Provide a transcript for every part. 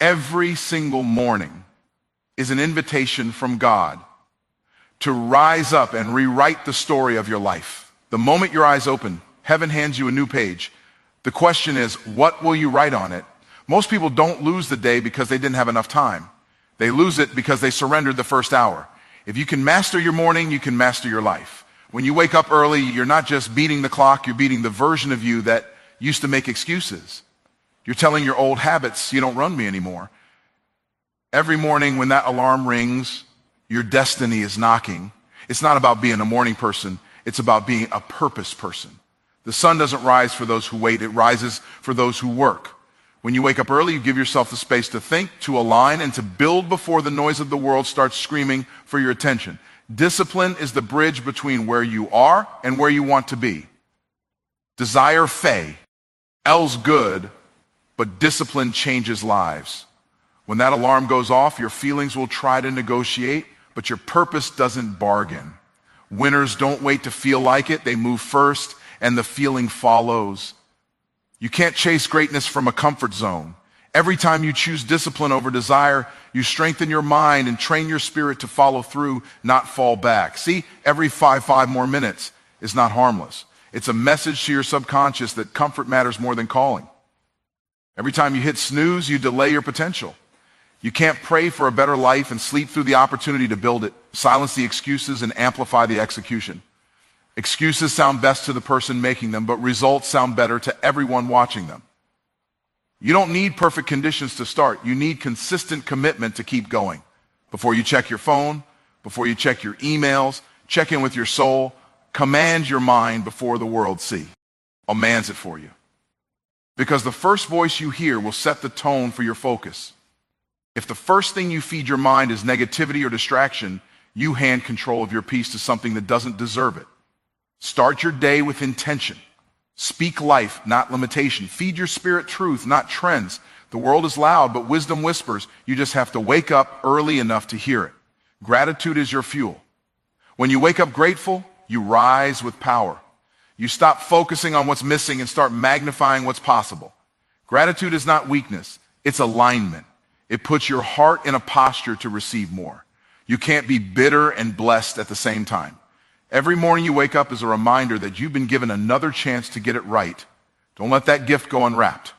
Every single morning is an invitation from God to rise up and rewrite the story of your life. The moment your eyes open, heaven hands you a new page. The question is, what will you write on it? Most people don't lose the day because they didn't have enough time. They lose it because they surrendered the first hour. If you can master your morning, you can master your life. When you wake up early, you're not just beating the clock, you're beating the version of you that used to make excuses. You're telling your old habits, you don't run me anymore. Every morning when that alarm rings, your destiny is knocking. It's not about being a morning person, it's about being a purpose person. The sun doesn't rise for those who wait, it rises for those who work. When you wake up early, you give yourself the space to think, to align, and to build before the noise of the world starts screaming for your attention. Discipline is the bridge between where you are and where you want to be. Desire fey, L's good, but discipline changes lives. When that alarm goes off, your feelings will try to negotiate, but your purpose doesn't bargain. Winners don't wait to feel like it, they move first, and the feeling follows. You can't chase greatness from a comfort zone. Every time you choose discipline over desire, you strengthen your mind and train your spirit to follow through, not fall back. See, every 5 more minutes is not harmless. It's a message to your subconscious that comfort matters more than calling. Every time you hit snooze, you delay your potential. You can't pray for a better life and sleep through the opportunity to build it. Silence the excuses and amplify the execution. Excuses sound best to the person making them, but results sound better to everyone watching them. You don't need perfect conditions to start. You need consistent commitment to keep going. Before you check your phone, before you check your emails, check in with your soul. Command your mind before the world see. Commands it for you. Because the first voice you hear will set the tone for your focus. If the first thing you feed your mind is negativity or distraction, you hand control of your peace to something that doesn't deserve it. Start your day with intention. Speak life, not limitation. Feed your spirit truth, not trends. The world is loud, but wisdom whispers. You just have to wake up early enough to hear it. Gratitude is your fuel. When you wake up grateful, you rise with power. You stop focusing on what's missing and start magnifying what's possible. Gratitude is not weakness, it's alignment. It puts your heart in a posture to receive more. You can't be bitter and blessed at the same time. Every morning you wake up is a reminder that you've been given another chance to get it right. Don't let that gift go unwrapped.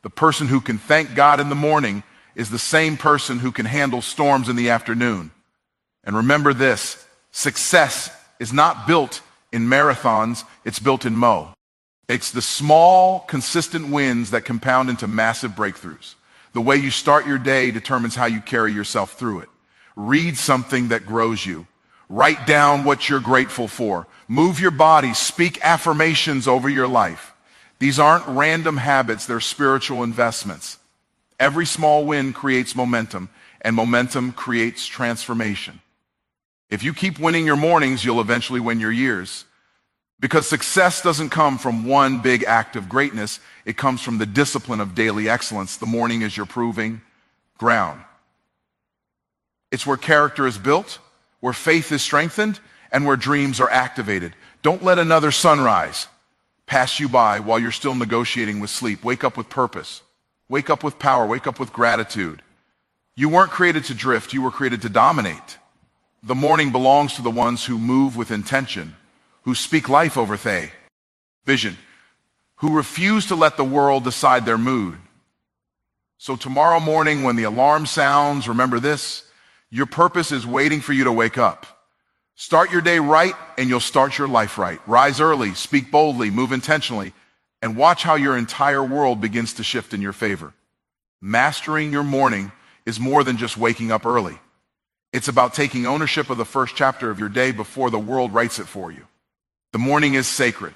The person who can thank God in the morning is the same person who can handle storms in the afternoon. And remember this, success is not built in marathons, it's built in mo. It's the small, consistent wins that compound into massive breakthroughs. The way you start your day determines how you carry yourself through it. Read something that grows you. Write down what you're grateful for. Move your body. Speak affirmations over your life. These aren't random habits, they're spiritual investments. Every small win creates momentum, and momentum creates transformation. If you keep winning your mornings, you'll eventually win your years. Because success doesn't come from one big act of greatness, it comes from the discipline of daily excellence. The morning is your proving ground. It's where character is built, where faith is strengthened, and where dreams are activated. Don't let another sunrise pass you by while you're still negotiating with sleep. Wake up with purpose. Wake up with power. Wake up with gratitude. You weren't created to drift. You were created to dominate. The morning belongs to the ones who move with intention, who speak life over vision, who refuse to let the world decide their mood. So tomorrow morning when the alarm sounds, remember this, your purpose is waiting for you to wake up. Start your day right and you'll start your life right. Rise early, speak boldly, move intentionally, and watch how your entire world begins to shift in your favor. Mastering your morning is more than just waking up early. It's about taking ownership of the first chapter of your day before the world writes it for you. The morning is sacred.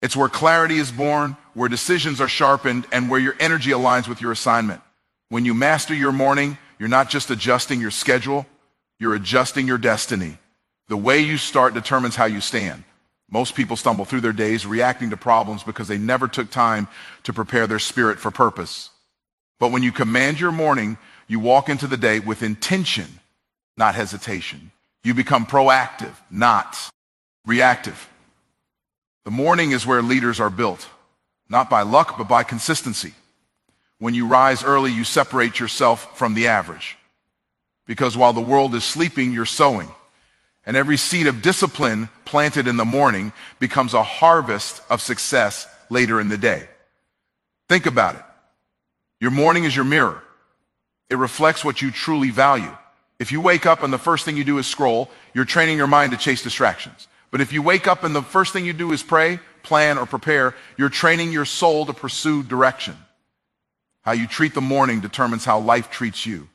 It's where clarity is born, where decisions are sharpened, and where your energy aligns with your assignment. When you master your morning, you're not just adjusting your schedule, you're adjusting your destiny. The way you start determines how you stand. Most people stumble through their days reacting to problems because they never took time to prepare their spirit for purpose. But when you command your morning, you walk into the day with intention, not hesitation. You become proactive, not reactive. The morning is where leaders are built, not by luck, but by consistency. When you rise early, you separate yourself from the average. Because while the world is sleeping, you're sowing. And every seed of discipline planted in the morning becomes a harvest of success later in the day. Think about it. Your morning is your mirror. It reflects what you truly value. If you wake up and the first thing you do is scroll, you're training your mind to chase distractions. But if you wake up and the first thing you do is pray, plan, or prepare, you're training your soul to pursue direction. How you treat the morning determines how life treats you.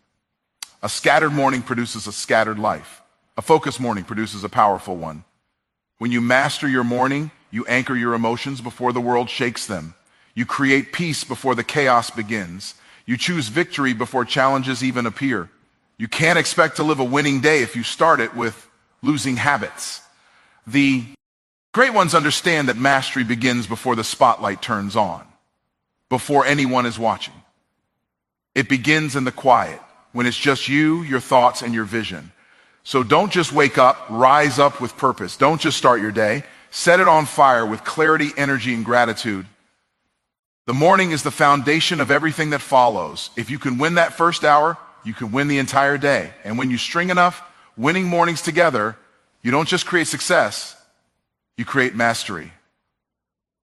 A scattered morning produces a scattered life. A focused morning produces a powerful one. When you master your morning, you anchor your emotions before the world shakes them. You create peace before the chaos begins. You choose victory before challenges even appear. You can't expect to live a winning day if you start it with losing habits. The great ones understand that mastery begins before the spotlight turns on, before anyone is watching. It begins in the quiet, when it's just you, your thoughts, and your vision. So don't just wake up, rise up with purpose. Don't just start your day. Set it on fire with clarity, energy, and gratitude. The morning is the foundation of everything that follows. If you can win that first hour, you can win the entire day. And when you string enough winning mornings together, you don't just create success, you create mastery.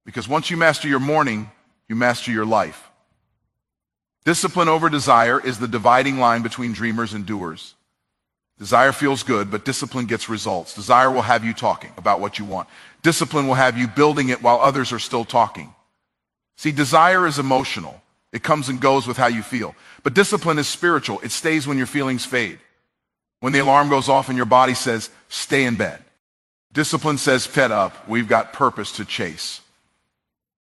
Because once you master your morning, you master your life. Discipline over desire is the dividing line between dreamers and doers. Desire feels good, but discipline gets results. Desire will have you talking about what you want. Discipline will have you building it while others are still talking. See, desire is emotional. It comes and goes with how you feel. But discipline is spiritual. It stays when your feelings fade. When the alarm goes off and your body says, stay in bed. Discipline says, fed up, we've got purpose to chase.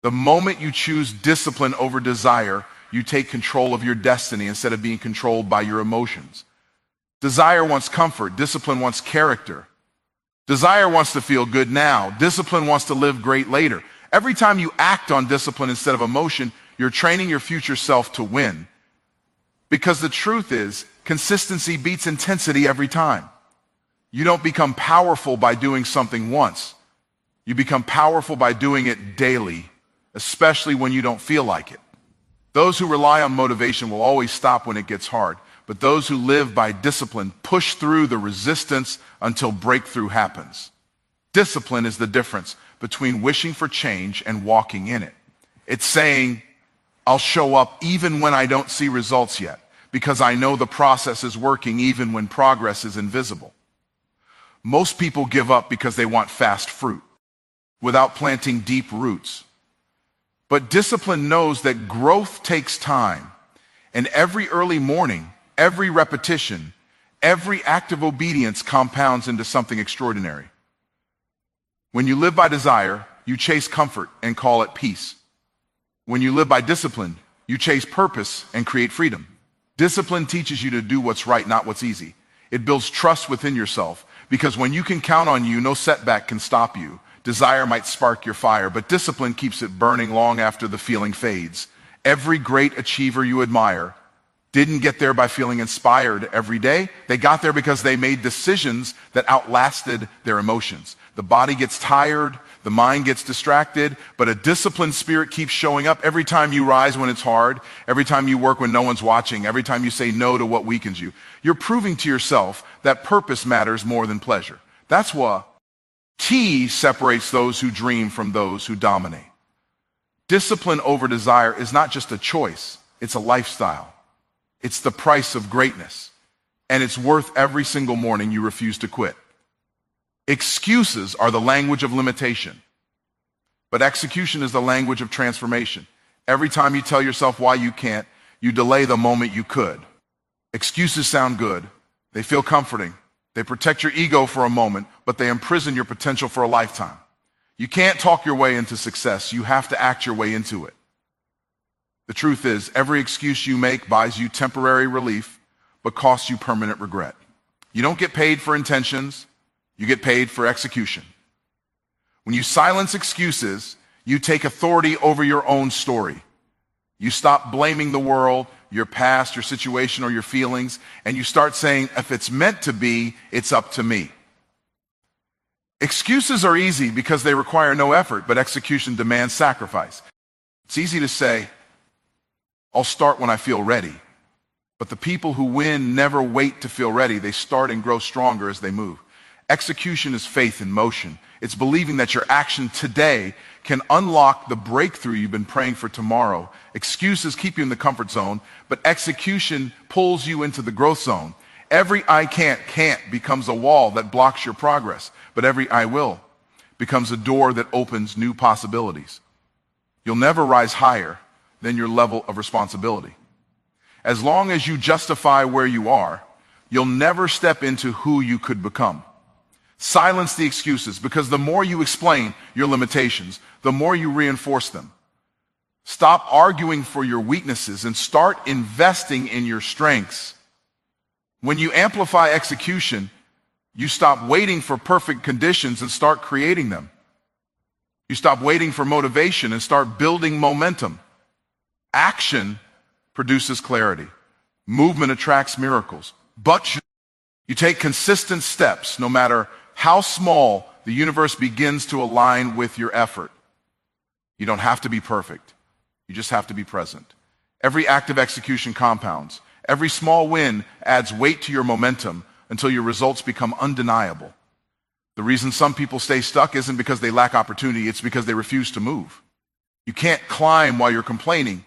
The moment you choose discipline over desire, you take control of your destiny instead of being controlled by your emotions. Desire wants comfort. Discipline wants character. Desire wants to feel good now. Discipline wants to live great later. Every time you act on discipline instead of emotion, you're training your future self to win. Because the truth is, consistency beats intensity every time. You don't become powerful by doing something once. You become powerful by doing it daily, especially when you don't feel like it. Those who rely on motivation will always stop when it gets hard. But those who live by discipline push through the resistance until breakthrough happens. Discipline is the difference between wishing for change and walking in it. It's saying, I'll show up even when I don't see results yet, because I know the process is working even when progress is invisible. Most people give up because they want fast fruit, without planting deep roots. But discipline knows that growth takes time, and every early morning, every repetition, every act of obedience compounds into something extraordinary. When you live by desire, you chase comfort and call it peace. When you live by discipline, you chase purpose and create freedom. Discipline teaches you to do what's right, not what's easy. It builds trust within yourself, because when you can count on you, no setback can stop you. Desire might spark your fire, but discipline keeps it burning long after the feeling fades. Every great achiever you admire didn't get there by feeling inspired every day. They got there because they made decisions that outlasted their emotions. The body gets tired, the mind gets distracted, but a disciplined spirit keeps showing up every time you rise when it's hard, every time you work when no one's watching, every time you say no to what weakens you. You're proving to yourself that purpose matters more than pleasure. That's what T separates those who dream from those who dominate. Discipline over desire is not just a choice, it's a lifestyle. It's the price of greatness, and it's worth every single morning you refuse to quit. Excuses are the language of limitation, but execution is the language of transformation. Every time you tell yourself why you can't, you delay the moment you could. Excuses sound good. They feel comforting. They protect your ego for a moment, but they imprison your potential for a lifetime. You can't talk your way into success. You have to act your way into it. The truth is, every excuse you make buys you temporary relief, but costs you permanent regret. You don't get paid for intentions. You get paid for execution. When you silence excuses, you take authority over your own story. You stop blaming the world, your past, your situation, or your feelings, and you start saying, if it's meant to be, it's up to me. Excuses are easy because they require no effort, but execution demands sacrifice. It's easy to say, I'll start when I feel ready. But the people who win never wait to feel ready. They start and grow stronger as they move. Execution is faith in motion. It's believing that your action today can unlock the breakthrough you've been praying for tomorrow. Excuses keep you in the comfort zone, but execution pulls you into the growth zone. Every I can't becomes a wall that blocks your progress, but every I will becomes a door that opens new possibilities. You'll never rise higher than your level of responsibility. As long as you justify where you are, you'll never step into who you could become. Silence the excuses, because the more you explain your limitations, the more you reinforce them. Stop arguing for your weaknesses and start investing in your strengths. When you amplify execution, you stop waiting for perfect conditions and start creating them. You stop waiting for motivation and start building momentum. Action produces clarity. Movement attracts miracles. But you take consistent steps, no matter how small, the universe begins to align with your effort. You don't have to be perfect. You just have to be present. Every act of execution compounds. Every small win adds weight to your momentum until your results become undeniable. The reason some people stay stuck isn't because they lack opportunity, it's because they refuse to move. You can't climb while you're complaining.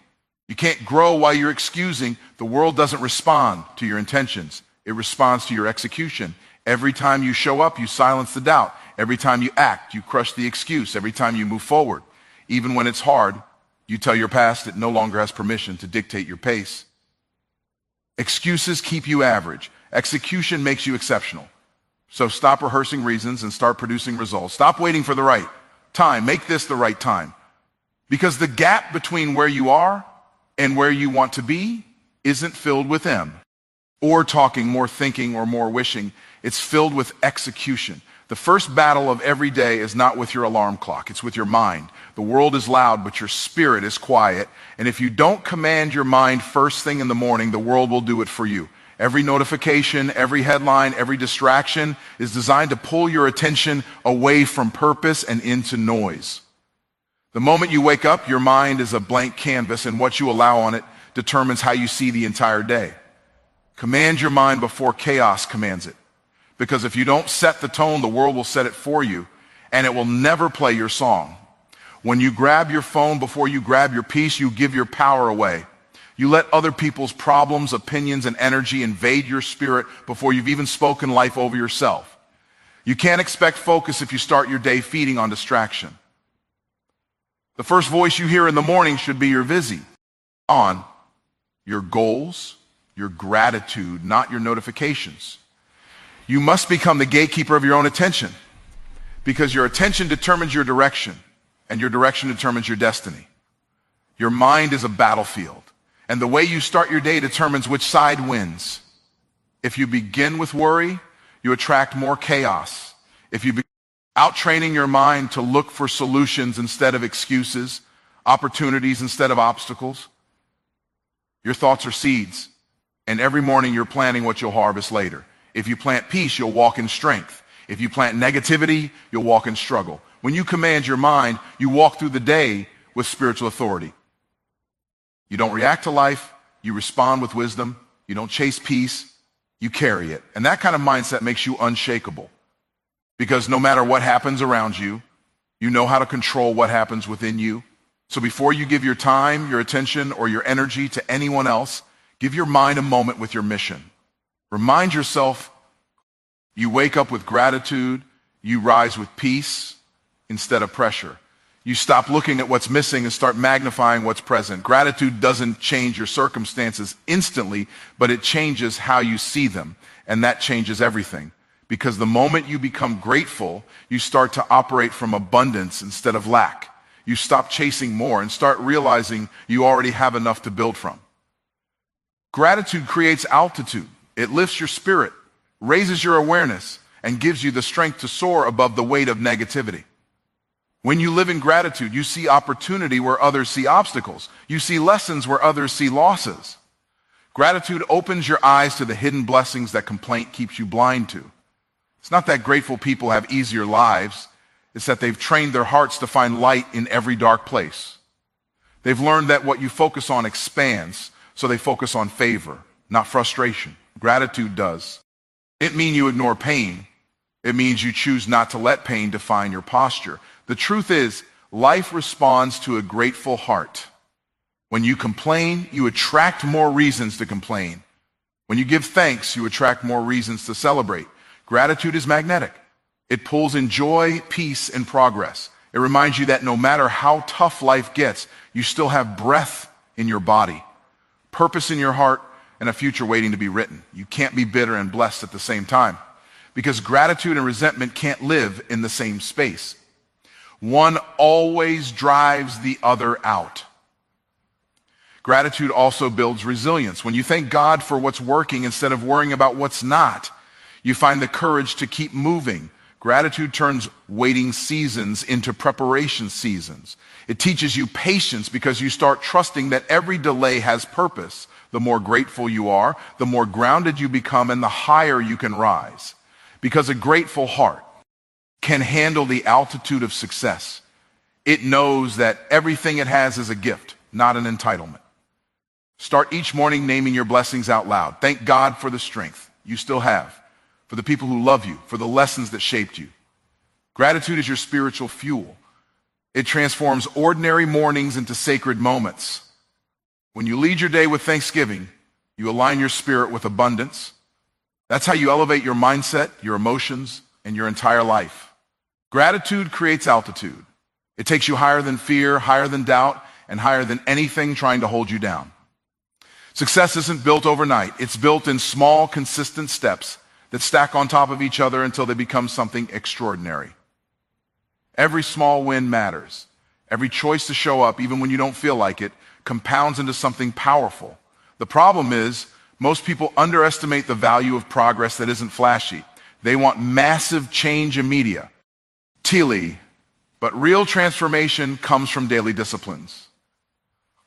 You can't grow while you're excusing. The world doesn't respond to your intentions. It responds to your execution. Every time you show up, you silence the doubt. Every time you act, you crush the excuse. Every time you move forward, even when it's hard, you tell your past it no longer has permission to dictate your pace. Excuses keep you average. Execution makes you exceptional. So stop rehearsing reasons and start producing results. Stop waiting for the right time. Make this the right time. Because the gap between where you are and where you want to be isn't filled with M, or talking, more thinking, or more wishing. It's filled with execution. The first battle of every day is not with your alarm clock. It's with your mind. The world is loud, but your spirit is quiet. And if you don't command your mind first thing in the morning, the world will do it for you. Every notification, every headline, every distraction is designed to pull your attention away from purpose and into noise. The moment you wake up, your mind is a blank canvas, and what you allow on it determines how you see the entire day. Command your mind before chaos commands it. Because if you don't set the tone, the world will set it for you, and it will never play your song. When you grab your phone before you grab your peace, you give your power away. You let other people's problems, opinions, and energy invade your spirit before you've even spoken life over yourself. You can't expect focus if you start your day feeding on distraction. The first voice you hear in the morning should be your visi on your goals, your gratitude, not your notifications. You must become the gatekeeper of your own attention, because your attention determines your direction, and your direction determines your destiny. Your mind is a battlefield, and the way you start your day determines which side wins. If you begin with worry, you attract more chaos. If you begin out-training your mind to look for solutions instead of excuses, opportunities instead of obstacles, your thoughts are seeds, and every morning you're planting what you'll harvest later. If you plant peace, you'll walk in strength. If you plant negativity, you'll walk in struggle. When you command your mind, you walk through the day with spiritual authority. You don't react to life, you respond with wisdom. You don't chase peace, you carry it. And that kind of mindset makes you unshakable. Because no matter what happens around you, you know how to control what happens within you. So before you give your time, your attention, or your energy to anyone else, give your mind a moment with your mission. Remind yourself you wake up with gratitude, you rise with peace instead of pressure. You stop looking at what's missing and start magnifying what's present. Gratitude doesn't change your circumstances instantly, but it changes how you see them, and that changes everything. Because the moment you become grateful, you start to operate from abundance instead of lack. You stop chasing more and start realizing you already have enough to build from. Gratitude creates altitude. It lifts your spirit, raises your awareness, and gives you the strength to soar above the weight of negativity. When you live in gratitude, you see opportunity where others see obstacles. You see lessons where others see losses. Gratitude opens your eyes to the hidden blessings that complaint keeps you blind to. It's not that grateful people have easier lives. It's that they've trained their hearts to find light in every dark place. They've learned that what you focus on expands, so they focus on favor, not frustration. Gratitude does. It means you ignore pain. It means you choose not to let pain define your posture. The truth is, life responds to a grateful heart. When you complain, you attract more reasons to complain. When you give thanks, you attract more reasons to celebrate. Gratitude is magnetic. It pulls in joy, peace, and progress. It reminds you that no matter how tough life gets, you still have breath in your body, purpose in your heart, and a future waiting to be written. You can't be bitter and blessed at the same time, because gratitude and resentment can't live in the same space. One always drives the other out. Gratitude also builds resilience. When you thank God for what's working instead of worrying about what's not, you find the courage to keep moving. Gratitude turns waiting seasons into preparation seasons. It teaches you patience because you start trusting that every delay has purpose. The more grateful you are, the more grounded you become, and the higher you can rise. Because a grateful heart can handle the altitude of success. It knows that everything it has is a gift, not an entitlement. Start each morning naming your blessings out loud. Thank God for the strength you still have, for the people who love you, for the lessons that shaped you. Gratitude is your spiritual fuel. It transforms ordinary mornings into sacred moments. When you lead your day with thanksgiving, you align your spirit with abundance. That's how you elevate your mindset, your emotions, and your entire life. Gratitude creates altitude. It takes you higher than fear, higher than doubt, and higher than anything trying to hold you down. Success isn't built overnight. It's built in small, consistent steps that stack on top of each other until they become something extraordinary. Every small win matters. Every choice to show up, even when you don't feel like it, compounds into something powerful. The problem is, most people underestimate the value of progress that isn't flashy. They want massive change immediately. But real transformation comes from daily disciplines.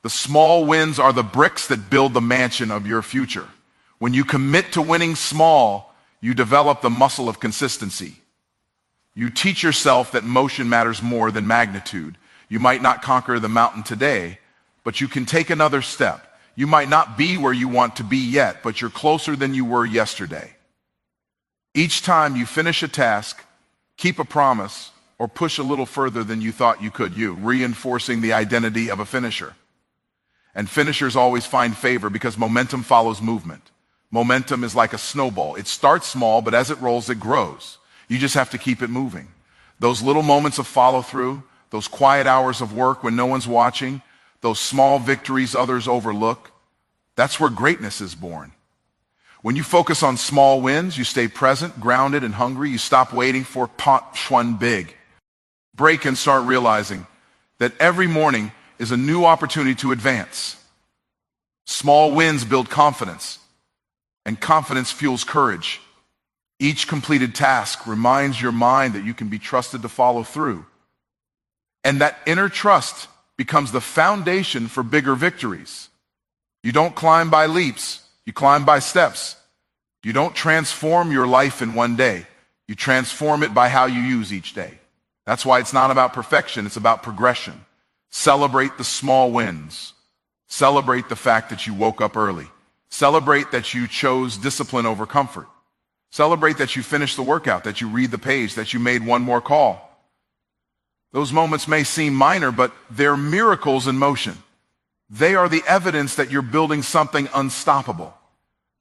The small wins are the bricks that build the mansion of your future. When you commit to winning small, you develop the muscle of consistency. You teach yourself that motion matters more than magnitude. You might not conquer the mountain today, but you can take another step. You might not be where you want to be yet, but you're closer than you were yesterday. Each time you finish a task, keep a promise, or push a little further than you thought you could, reinforcing the identity of a finisher. And finishers always find favor because momentum follows movement. Momentum is like a snowball. It starts small, but as it rolls, it grows. You just have to keep it moving. Those little moments of follow-through, those quiet hours of work when no one's watching, those small victories others overlook, that's where greatness is born. When you focus on small wins, you stay present, grounded, and hungry. You stop waiting for one big. Break and start realizing that every morning is a new opportunity to advance. Small wins build confidence, and confidence fuels courage. Each completed task reminds your mind that you can be trusted to follow through. And that inner trust becomes the foundation for bigger victories. You don't climb by leaps, you climb by steps. You don't transform your life in one day. You transform it by how you use each day. That's why it's not about perfection, it's about progression. Celebrate the small wins. Celebrate the fact that you woke up early. Celebrate that you chose discipline over comfort. Celebrate that you finished the workout, that you read the page, that you made one more call. Those moments may seem minor, but they're miracles in motion. They are the evidence that you're building something unstoppable.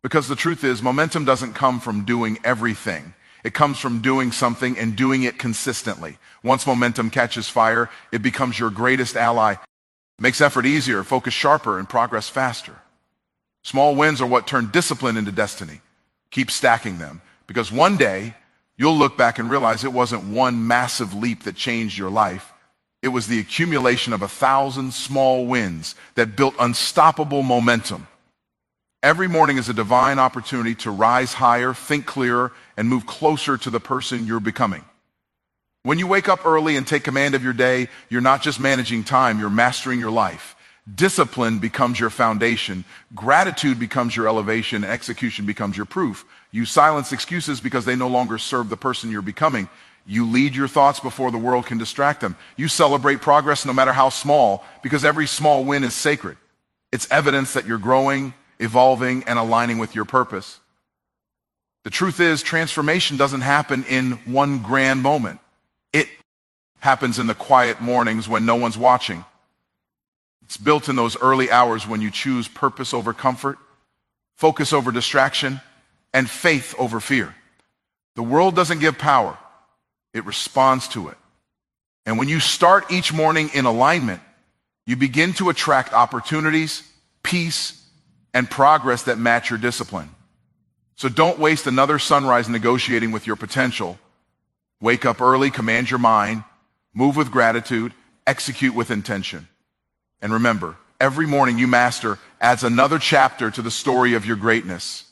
Because the truth is, momentum doesn't come from doing everything. It comes from doing something and doing it consistently. Once momentum catches fire, it becomes your greatest ally. It makes effort easier, focus sharper, and progress faster. Small wins are what turn discipline into destiny. Keep stacking them, because one day you'll look back and realize it wasn't one massive leap that changed your life. It was the accumulation of 1,000 small wins that built unstoppable momentum. Every morning is a divine opportunity to rise higher, think clearer, and move closer to the person you're becoming. When you wake up early and take command of your day, you're not just managing time, you're mastering your life. Discipline becomes your foundation. Gratitude becomes your elevation. Execution becomes your proof. You silence excuses because they no longer serve the person you're becoming. You lead your thoughts before the world can distract them. You celebrate progress no matter how small, because every small win is sacred. It's evidence that you're growing, evolving, and aligning with your purpose. The truth is, transformation doesn't happen in one grand moment. It happens in the quiet mornings when no one's watching. It's built in those early hours when you choose purpose over comfort, focus over distraction, and faith over fear. The world doesn't give power. It responds to it. And when you start each morning in alignment, you begin to attract opportunities, peace, and progress that match your discipline. So don't waste another sunrise negotiating with your potential. Wake up early, command your mind, move with gratitude, execute with intention. And remember, every morning you master adds another chapter to the story of your greatness.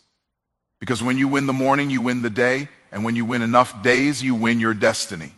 Because when you win the morning, you win the day. And when you win enough days, you win your destiny.